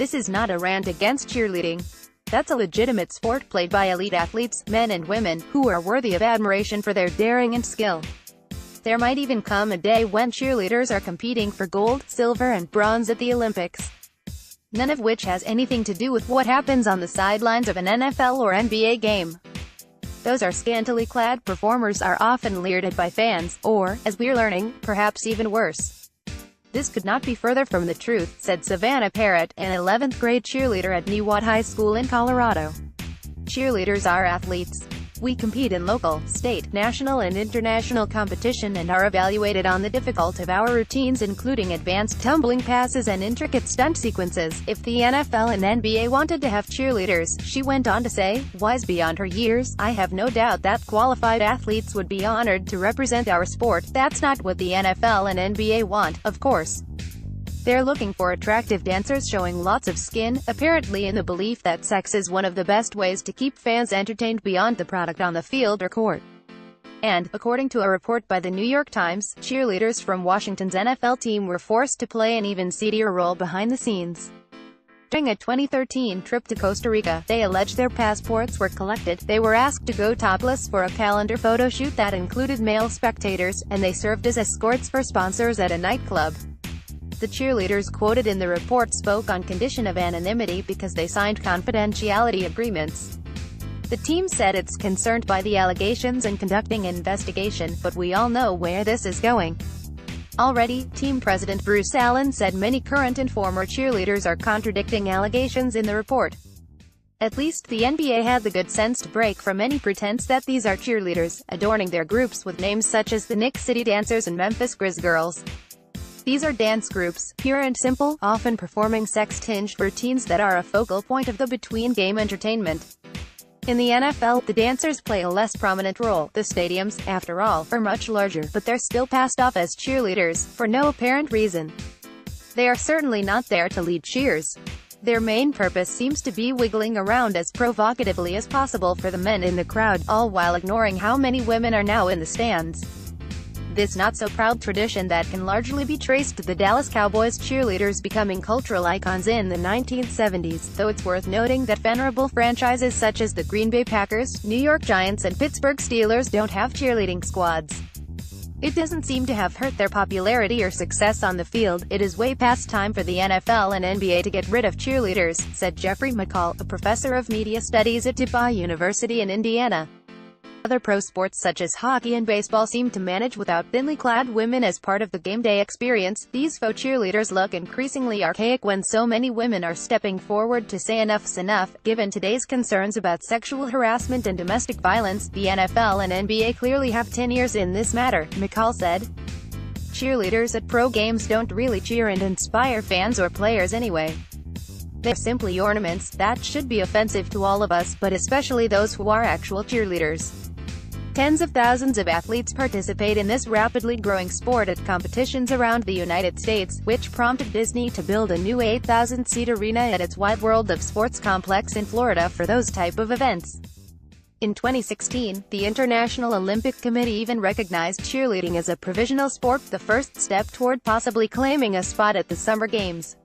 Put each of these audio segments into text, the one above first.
This is not a rant against cheerleading. That's a legitimate sport played by elite athletes, men and women, who are worthy of admiration for their daring and skill. There might even come a day when cheerleaders are competing for gold, silver and bronze at the Olympics. None of which has anything to do with what happens on the sidelines of an NFL or NBA game. Those are scantily clad performers are often leered by fans, or, as we're learning, perhaps even worse. This could not be further from the truth, said Savannah Parrott, an 11th grade cheerleader at Newott High School in Colorado. Cheerleaders are athletes. We compete in local, state, national and international competition and are evaluated on the difficulty of our routines, including advanced tumbling passes and intricate stunt sequences. If the NFL and NBA wanted to have cheerleaders, she went on to say, wise beyond her years, I have no doubt that qualified athletes would be honored to represent our sport. That's not what the NFL and NBA want, of course. They're looking for attractive dancers showing lots of skin, apparently in the belief that sex is one of the best ways to keep fans entertained beyond the product on the field or court. And, according to a report by the New York Times, cheerleaders from Washington's NFL team were forced to play an even seedier role behind the scenes. During a 2013 trip to Costa Rica, they alleged their passports were collected, they were asked to go topless for a calendar photo shoot that included male spectators, and they served as escorts for sponsors at a nightclub. The cheerleaders quoted in the report spoke on condition of anonymity because they signed confidentiality agreements. The team said it's concerned by the allegations and conducting an investigation, but we all know where this is going. Already, team president Bruce Allen said many current and former cheerleaders are contradicting allegations in the report. At least the NBA had the good sense to break from any pretense that these are cheerleaders, adorning their groups with names such as the Knick City Dancers and Memphis Grizz Girls. These are dance groups, pure and simple, often performing sex-tinged routines that are a focal point of the between-game entertainment. In the NFL, the dancers play a less prominent role. The stadiums, after all, are much larger, but they're still passed off as cheerleaders, for no apparent reason. They are certainly not there to lead cheers. Their main purpose seems to be wiggling around as provocatively as possible for the men in the crowd, all while ignoring how many women are now in the stands. This not-so-proud tradition that can largely be traced to the Dallas Cowboys cheerleaders becoming cultural icons in the 1970s, though it's worth noting that venerable franchises such as the Green Bay Packers, New York Giants and Pittsburgh Steelers don't have cheerleading squads. It doesn't seem to have hurt their popularity or success on the field. It is way past time for the NFL and NBA to get rid of cheerleaders, said Jeffrey McCall, a professor of media studies at DePauw University in Indiana. Other pro sports such as hockey and baseball seem to manage without thinly clad women as part of the game day experience. These faux cheerleaders look increasingly archaic when so many women are stepping forward to say enough's enough. Given today's concerns about sexual harassment and domestic violence, the NFL and NBA clearly have 10 years in this matter, McCall said. Cheerleaders at pro games don't really cheer and inspire fans or players anyway. They're simply ornaments. That should be offensive to all of us, but especially those who are actual cheerleaders. Tens of thousands of athletes participate in this rapidly growing sport at competitions around the United States, which prompted Disney to build a new 8,000-seat arena at its Wide World of Sports complex in Florida for those type of events. In 2016, the International Olympic Committee even recognized cheerleading as a provisional sport, the first step toward possibly claiming a spot at the Summer Games.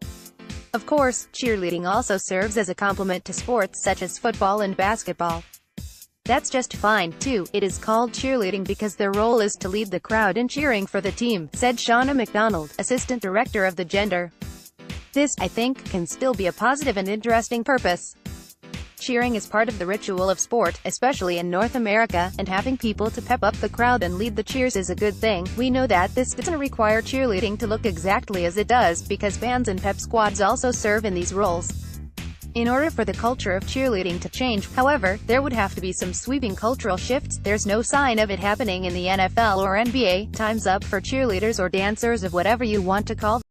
Of course, cheerleading also serves as a complement to sports such as football and basketball. That's just fine, too. It is called cheerleading because their role is to lead the crowd in cheering for the team, said Shauna McDonald, assistant director of the gender. This, I think, can still be a positive and interesting purpose. Cheering is part of the ritual of sport, especially in North America, and having people to pep up the crowd and lead the cheers is a good thing. We know that this doesn't require cheerleading to look exactly as it does, because bands and pep squads also serve in these roles. In order for the culture of cheerleading to change, however, there would have to be some sweeping cultural shifts. There's no sign of it happening in the NFL or NBA. Time's up for cheerleaders or dancers of whatever you want to call them.